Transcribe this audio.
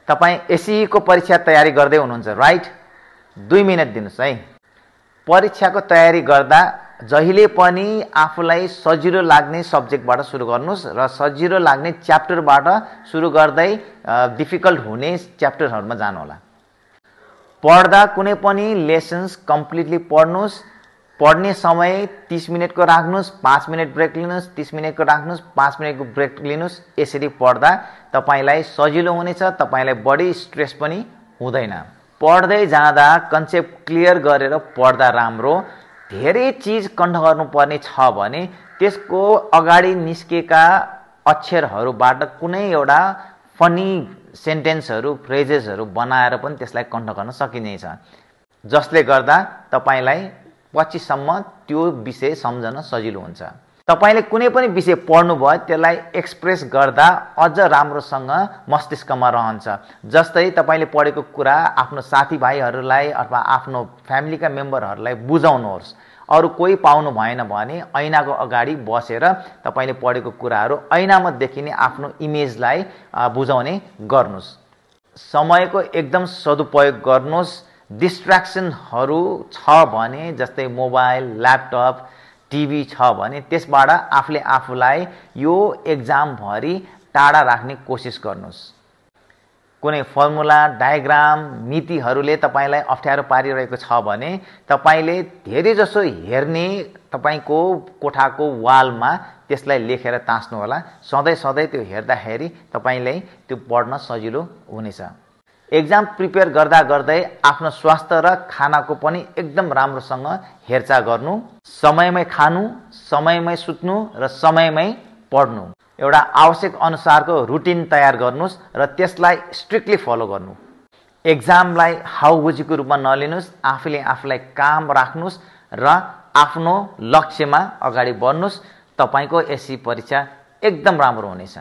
तपाईँ एसई को परीक्षा तयारी गर्दै हुनुहुन्छ राइट? 2 मिनेट दिनुस् है। परीक्षाको तयारी गर्दा जहिले पनि आफूलाई सजिलो लाग्ने सब्जेक्टबाट सुरु गर्नुस् र सजिलो लाग्ने च्याप्टरबाट सुरु गर्दै डिफिकल्ट हुने च्याप्टरहरुमा जानु होला। पढ्दा कुनै पनि लेसन्स कम्प्लिटली पढ्नुस्। पढ्ने समय 30 मिनेटको राख्नुस्, 5 मिनेट ब्रेक लिनुस्, 30 मिनेटको राख्नुस्, 5 मिनेटको ब्रेक लिनुस्। यसरी पढ्दा तपाईलाई सजिलो हुनेछ, तपाईलाई बढी स्ट्रेस पनि हुँदैन। पढ्दै जाँदा कन्सेप्ट क्लियर गरेर पढ्दा राम्रो। धेरै चीज कण्ठ गर्नुपर्ने छ भने त्यसको अगाडि निस्केका अक्षरहरूबाट कुनै एउटा फनी सेन्टेन्सहरू फ्रेजेसहरू बनाएर पनि त्यसलाई कण्ठ गर्न सकिनेछ, जसले गर्दा तपाईलाई पछिसम्म त्यो विषय सम्झन सजिलो हुन्छ। तपाईले कुनै पनि विषय पढ्नु भयो त्यसलाई एक्सप्रेस गर्दा अझ राम्रोसँग मस्तिष्कमा रहन्छ। जस्तै तपाईले पढेको कुरा आफ्नो साथीभाइहरूलाई अथवा आफ्नो फ्यामिलीका मेम्बरहरूलाई बुझाउनुहोस्। अरु कोही पाउनु भएन भने ऐनाको अगाडि बसेर तपाईले पढेको कुराहरू ऐनामा देखिने आफ्नो इमेजलाई बुझाउने गर्नुस्। समयको एकदम सदुपयोग गर्नुस्। डिस्ट्र्याक्सनहरू छ भने जस्तै मोबाइल, ल्यापटप, टिभी छ भने त्यसबाट आफूले आफूलाई यो एक्जाम भरि टाढा राख्ने कोसिस गर्नुस्। कुनै फर्मुला, डायग्राम, मितिहरूले तपाईलाई अप्ठ्यारो पारिरहेको छ भने तपाईले धेरै जसो हेर्ने तपाईको कोठाको वालमा त्यसलाई लेखेर टाँस्नु होला। सधैँ सधैँ त्यो हेर्दाखेरि तपाईलाई त्यो पढ्न सजिलो हुनेछ। एक्जाम प्रिपेयर गर्दा गर्दै आफ्नो स्वास्थ्य र खानाको पनि एकदम राम्रोसँग हेरचाह गर्नु। समयमै खानु, समयमै सुत्नु र समयमै पढ्नु। एउटा आवश्यक अनुसारको रुटिन तयार गर्नुस् र त्यसलाई स्ट्रिक्टली फलो गर्नु। एक्जामलाई हाउबुजीको रूपमा नलिनुस्। आफूले आफूलाई काम राख्नुस् र आफ्नो लक्ष्यमा अगाडि बढ्नुस्। तपाईको एसई परीक्षा एकदम राम्रो हुनेछ।